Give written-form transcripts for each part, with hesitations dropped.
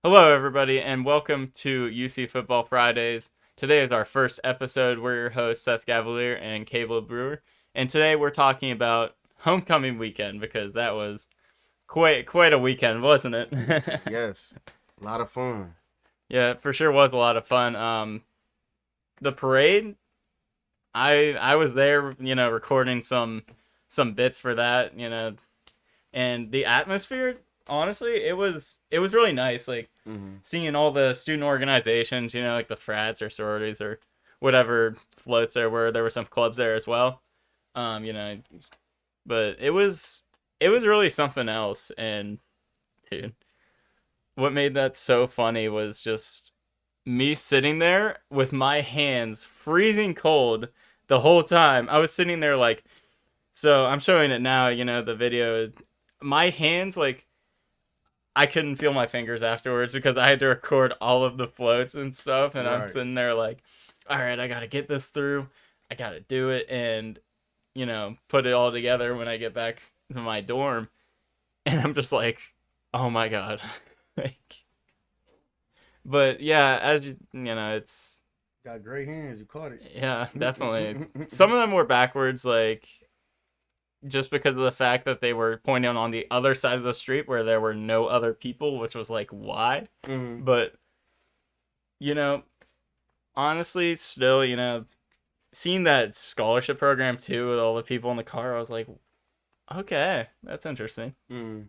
Hello, everybody, and welcome to UC Football Fridays. Today is our first episode. We're your hosts, Seth Gavalier and Cable Brewer, and today we're talking about homecoming weekend because that was quite a weekend, wasn't it? Yes, a lot of fun. Yeah, for sure was a lot of fun. The parade, I was there, recording some bits for that, and the atmosphere. Honestly, it was really nice. Like Hmm. seeing all the student organizations, like the frats or sororities or whatever floats there were. There were some clubs there as well. Um, you know, but it was really something else. And dude, what made that so funny was just me sitting there with my hands freezing cold the whole time. I was sitting there like, so I'm showing it now. The video. My hands like I couldn't feel my fingers afterwards because I had to record all of the floats and stuff, and I'm Right. sitting there like, all right, I gotta get this through, I gotta do it, and put it all together when I get back to my dorm, and I'm just like, oh my god, like, but yeah, as it's Got great hands. You caught it. yeah, definitely. Some of them were backwards, like just because of the fact that they were pointing on the other side of the street where there were no other people, which was like why, Hmm. but you know, honestly, still, seeing that scholarship program too with all the people in the car, I was like, okay, that's interesting. Hmm.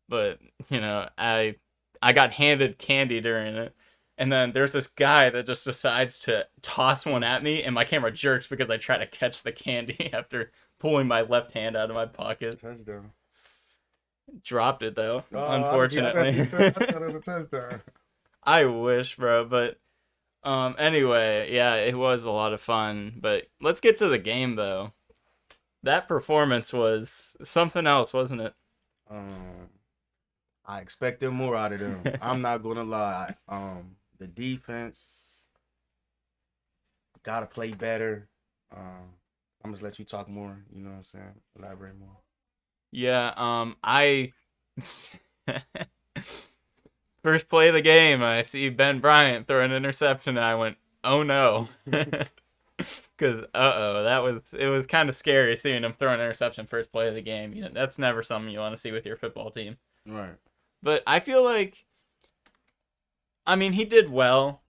But I got handed candy during it, and then there's this guy that just decides to toss one at me, and my camera jerks because I try to catch the candy after pulling my left hand out of my pocket. Touchdown. Dropped it though, Yeah, I thought you unfortunately. said I thought it was a touchdown. I wish, bro, but anyway, yeah, it was a lot of fun, but let's get to the game though. That performance was something else, wasn't it? Um, I expected more out of them. I'm not gonna lie. The defense gotta play better. I'm just let you talk more. You know what I'm saying? Elaborate more. Yeah, I first play of the game, I see Ben Bryant throw an interception and I went, "Oh no." Cuz it was kind of scary seeing him throw an interception first play of the game. That's never something you want to see with your football team. Right. But I feel like I mean, he did well.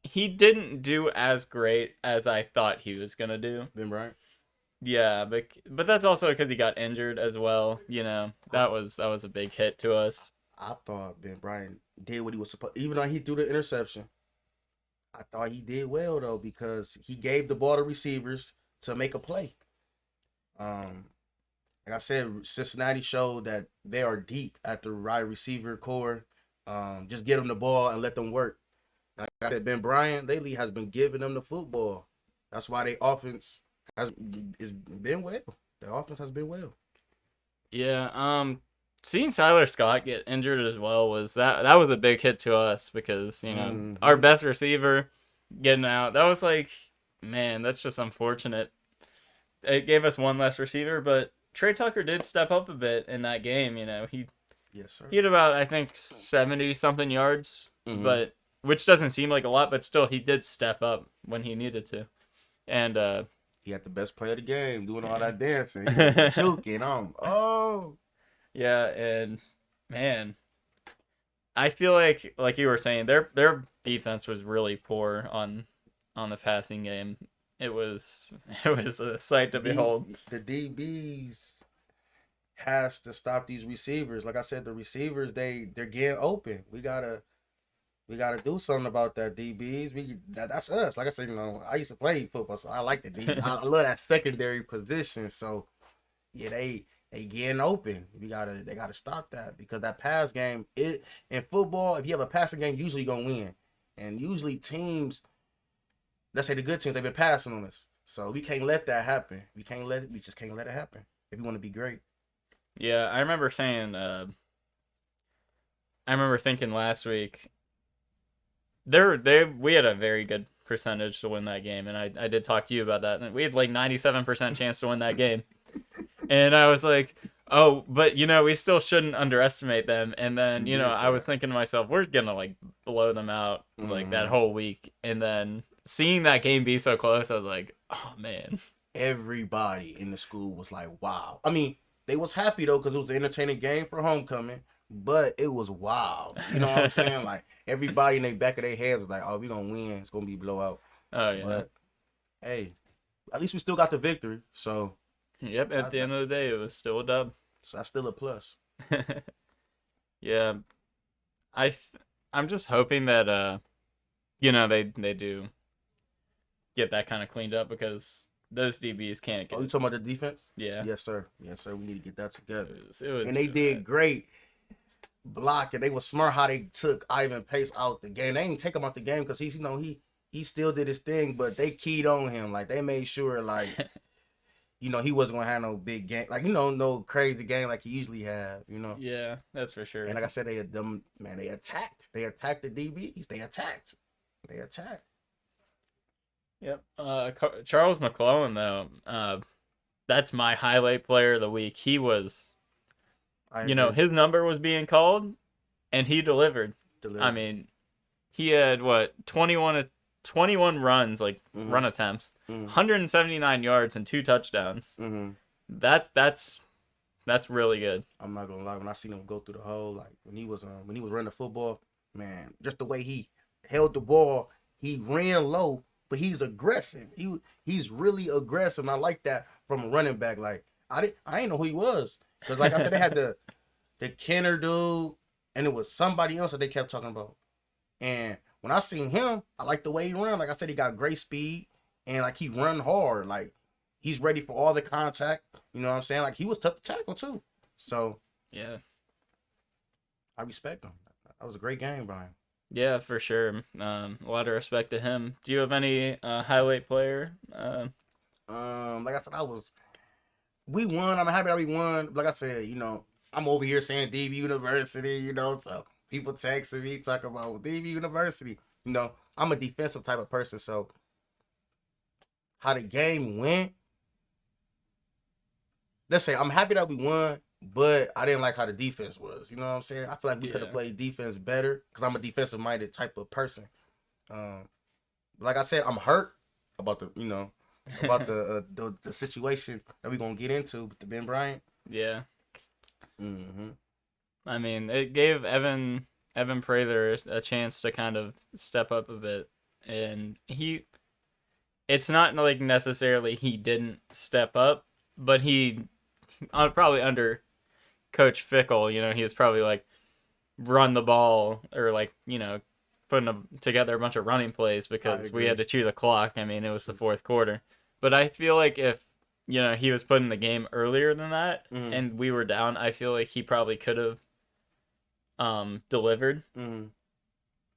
He didn't do as great as I thought he was gonna do. Ben Bryant. Yeah, but that's also because he got injured as well. I, That was a big hit to us. I thought Ben Bryant did what he was supposed. Even though he threw the interception, I thought he did well though because he gave the ball to receivers to make a play. Um, like I said, Cincinnati showed that they are deep at the wide receiver core. Just get them the ball and let them work. Like I said, Ben Bryant lately has been giving them the football. That's why their offense has is been well. The offense has been well. Yeah. Seeing Tyler Scott get injured as well that was a big hit to us because our Hmm. best receiver getting out. That was like, man, that's just unfortunate. It gave us one less receiver, but Trey Tucker did step up a bit in that game. Yes, sir. He had about I think 70 something yards, Hmm. but which doesn't seem like a lot, but still he did step up when he needed to. And He had the best play of the game, doing all that dancing. He was yeah, choking. Oh, and man, I feel like you were saying their defense was really poor on the passing game. It was it was a sight to behold. the DBs has to stop these receivers. Like I said, the receivers they're getting open. We gotta do something about that. DBs, that's us. Like I said, I used to play football, so I like the DB. I love that secondary position. So yeah, they getting open. They gotta stop that because that pass game. It in football, if you have a passing game, usually you're gonna win. And usually teams, let's say the good teams, they've been passing on us. So we can't let that happen. We just can't let it happen if you want to be great. Yeah, I remember saying. I remember thinking last week we had a very good percentage to win that game, and I did talk to you about that. And we had like 97% chance to win that game, and I was like, Oh, but we still shouldn't underestimate them. And You then, did I say was that. thinking to myself, we're gonna like blow them out like that Hmm. whole week. And then seeing that game be so close, I was like, oh man. Everybody in the school was like, "Wow!" I mean, they was happy though because it was an entertaining game for homecoming, but it was wild. You know what I'm saying? Like everybody in the back of their heads was like, "Oh, we gonna win. It's gonna be blowout." Oh yeah. But hey, at least we still got the victory. So Yep. At that, the that end of the day, it was still a dub. so that's still a plus. Yeah. I th- I'm just hoping that they do get that kind of cleaned up because those DBs can't Oh, you get. talking about the defense? Yeah. Yes, sir. Yes, sir. We need to get that together. It was And they really bad. did great blocking. They was smart how they took Ivan Pace out the game. They didn't take him out the game because he still did his thing, but they keyed on him. Like they made sure he wasn't gonna have no big game, like no crazy game like he usually have. Yeah, that's for sure. And like I said, they attacked. They attacked the DBs. They attacked. They attacked. Yep. Charles McClellan though, that's my highlight player of the week. He was, I agree. his number was being called, and he delivered. I Delivered. mean, he had what 21 runs, like Mm-hmm. run attempts, Mm-hmm. 179 yards and 2 touchdowns. Mm-hmm. That's really good. I'm not gonna lie. When I seen him go through the whole, like when he was running the football, man, just the way he held the ball, he ran low, but he's aggressive. He's really aggressive. And I like that from a running back. Like I didn't know who he was because like I said, they had the Kenner dude, and it was somebody else that they kept talking about. And when I seen him, I like the way he run. Like I said, he got great speed and like he run hard. Like he's ready for all the contact. You know what I'm saying? Like he was tough to tackle too. So Yeah. I respect him. That was a great game, Brian. Yeah, for sure. A lot of respect to him. Do you have any highlight player? Like I said, we won. I'm happy that we won. Like I said, I'm over here saying DB University, so people texting me talking about DB University. I'm a defensive type of person, so how the game went, let's say I'm happy that we won, but I didn't like how the defense was. You know what I'm saying? I feel like we could have Yeah. played defense better because I'm a defensive minded type of person. Um, like I said, I'm hurt about the situation that we're gonna get into with the Ben Bryant. Yeah. Mm-hmm. I mean, it gave Evan Prather a chance to kind of step up a bit, and it's not like necessarily he didn't step up, but he probably under Coach Fickle, he was probably like run the ball or like putting together a bunch of running plays I because we agree. had to chew the clock. I mean, it was the fourth quarter, but I feel like if he was put in the game earlier than that Mm-hmm. and we were down, I feel like he probably could have delivered. Mm-hmm.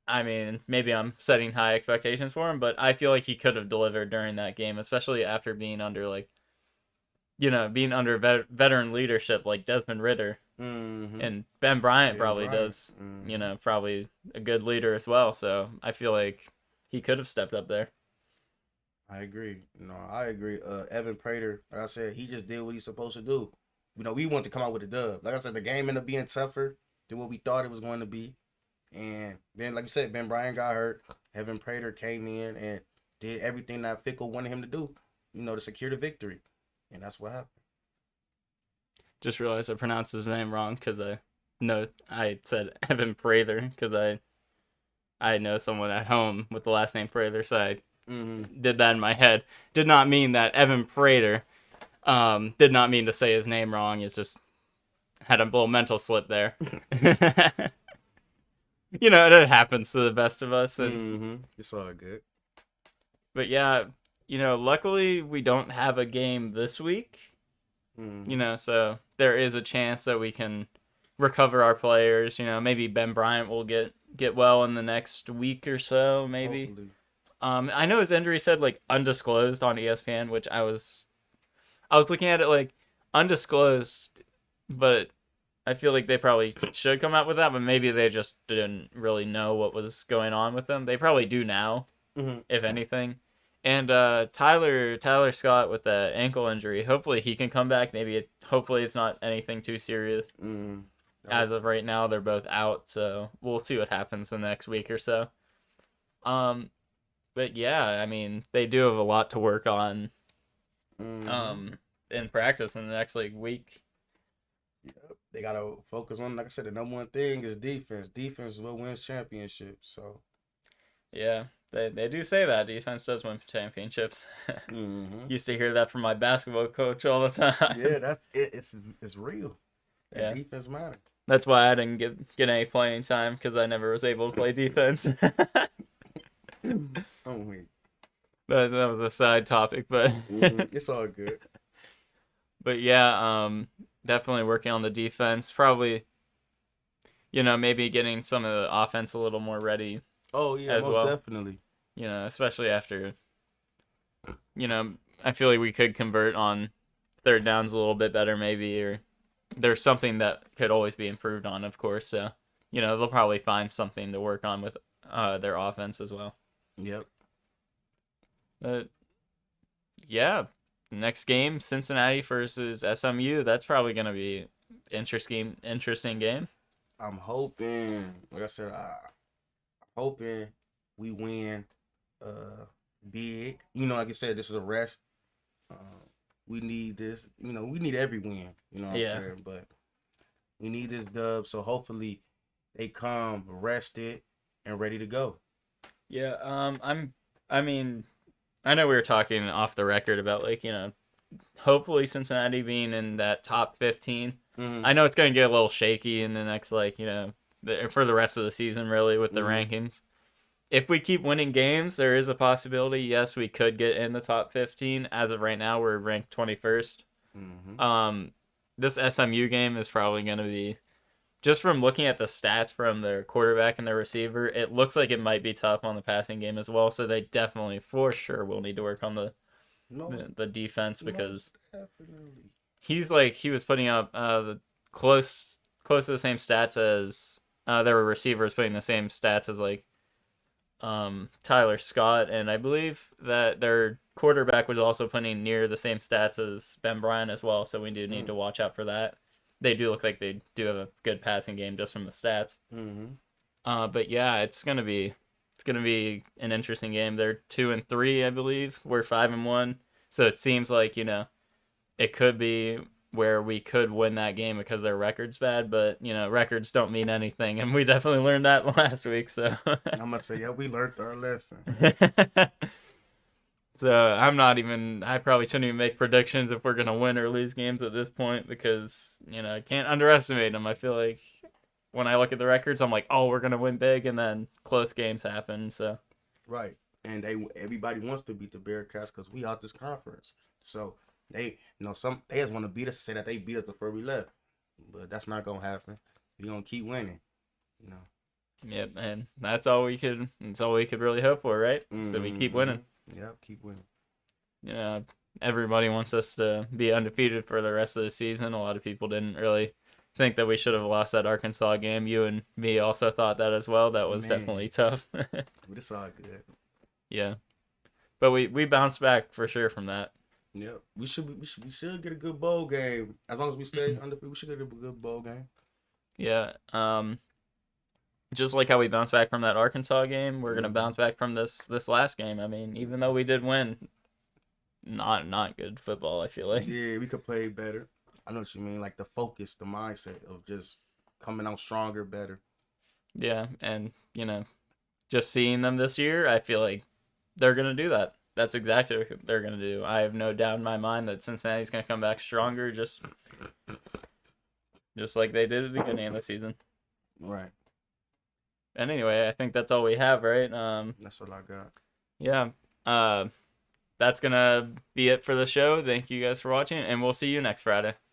I mean, maybe I'm setting high expectations for him, but I feel like he could have delivered during that game, especially after being under veteran leadership like Desmond Ritter. Mm-hmm. And Ben Bryant Ben probably Bryant. does, Mm-hmm. probably a good leader as well. So I feel like he could have stepped up there. I agree. I agree. Evan Prater, like I said, he just did what he's supposed to do. We want to come out with a dub. Like I said, the game ended up being tougher than what we thought it was going to be. And then, like you said, Ben Bryant got hurt. Evan Prater came in and did everything that Fickle wanted him to do, to secure the victory. And that's what happened. Just realized I pronounced his name wrong because I said Evan Prather because I know someone at home with the last name Prather, so I Mm-hmm. did that in my head. Did not mean that Evan Prather. Did not mean to say his name wrong. It's just had a little mental slip there. It happens to the best of us, Mm-hmm. It's all good. but yeah, luckily we don't have a game this week. Mm-hmm. So there is a chance that we can recover our players. Maybe Ben Bryant will get well in the next week or so, maybe. Hopefully. I know his injury said like undisclosed on ESPN, which I was looking at it like undisclosed, but I feel like they probably should come out with that, but maybe they just didn't really know what was going on with them. They probably do now, Mm-hmm. if anything. And Tyler Scott with the ankle injury. Hopefully he can come back. Hopefully it's not anything too serious. Mm. As of right now, they're both out, so we'll see what happens the next week or so. Um, but yeah, I mean, they do have a lot to work on in practice in the next like week. Yep. They gotta focus on, like I said, the number one thing is defense. Defense is what wins championships. So Yeah, they do say that defense does win championships. Used to hear that from my basketball coach all the time. yeah, that's it. It's real. That Yeah. defense matters. That's why I didn't get any playing time because I never was able to play defense. Oh wait. That was a side topic, but It's all good. But yeah, definitely working on the defense. Probably, maybe getting some of the offense a little more ready. Oh yeah, as most well. definitely. Especially after, I feel like we could convert on third downs a little bit better, maybe, or there's something that could always be improved on, of course. So, they'll probably find something to work on with their offense as well. Yep. But yeah, next game, Cincinnati versus SMU. That's probably gonna be interesting game. I'm hoping, like I said, I'm hoping we win big. Like you said, this is a rest. We need this. We need every win. You know what I'm saying? But we need this dub. So hopefully they come rested and ready to go. Yeah. I know we were talking off the record about hopefully Cincinnati being in that top 15. Mm-hmm. I know it's going to get a little shaky in the next, for the rest of the season, really, with the rankings. If we keep winning games, there is a possibility, yes, we could get in the top 15. As of right now, we're ranked 21st. Mm-hmm. This SMU game is probably going to be, just from looking at the stats from their quarterback and their receiver, it looks like it might be tough on the passing game as well. So they definitely, for sure, will need to work on the defense because he was putting up the close to the same stats as their receivers, putting the same stats as Tyler Scott, and I believe that their quarterback was also putting near the same stats as Ben Bryant as well. So we do need to watch out for that. They do look like they do have a good passing game just from the stats. But yeah, it's gonna be an interesting game. They're 2-3, I believe. We're 5-1. So it seems like it could be where we could win that game because their record's bad. But records don't mean anything, and we definitely learned that last week. So I'm gonna say, yeah, we learned our lesson. So I probably shouldn't even make predictions if we're going to win or lose games at this point because, I can't underestimate them. I feel like when I look at the records, I'm like, oh, we're going to win big, and then close games happen. So right. And everybody wants to beat the Bearcats because we out this conference. So they just want to beat us, say that they beat us before we left. But that's not going to happen. We're going to keep winning, Yep, and that's all we could really hope for, right? Mm-hmm. So we keep winning. Yeah, keep winning. Everybody wants us to be undefeated for the rest of the season. A lot of people didn't really think that we should have lost that Arkansas game. You and me also thought that as well. That was definitely tough. But it's all good. Yeah, but we bounced back for sure from that. Yeah, we should get a good bowl game. As long as we stay undefeated, we should get a good bowl game. Yeah. Just like how we bounced back from that Arkansas game, we're gonna bounce back from this last game. I mean, even though we did win, not good football, I feel like. Yeah, we could play better. I know what you mean, like the focus, the mindset of just coming out stronger, better. Yeah, and just seeing them this year, I feel like they're gonna do that. That's exactly what they're gonna do. I have no doubt in my mind that Cincinnati's gonna come back stronger, just like they did at the beginning of the season. Right. And anyway, I think that's all we have, right? That's all I got. Yeah. That's going to be it for the show. Thank you guys for watching, and we'll see you next Friday.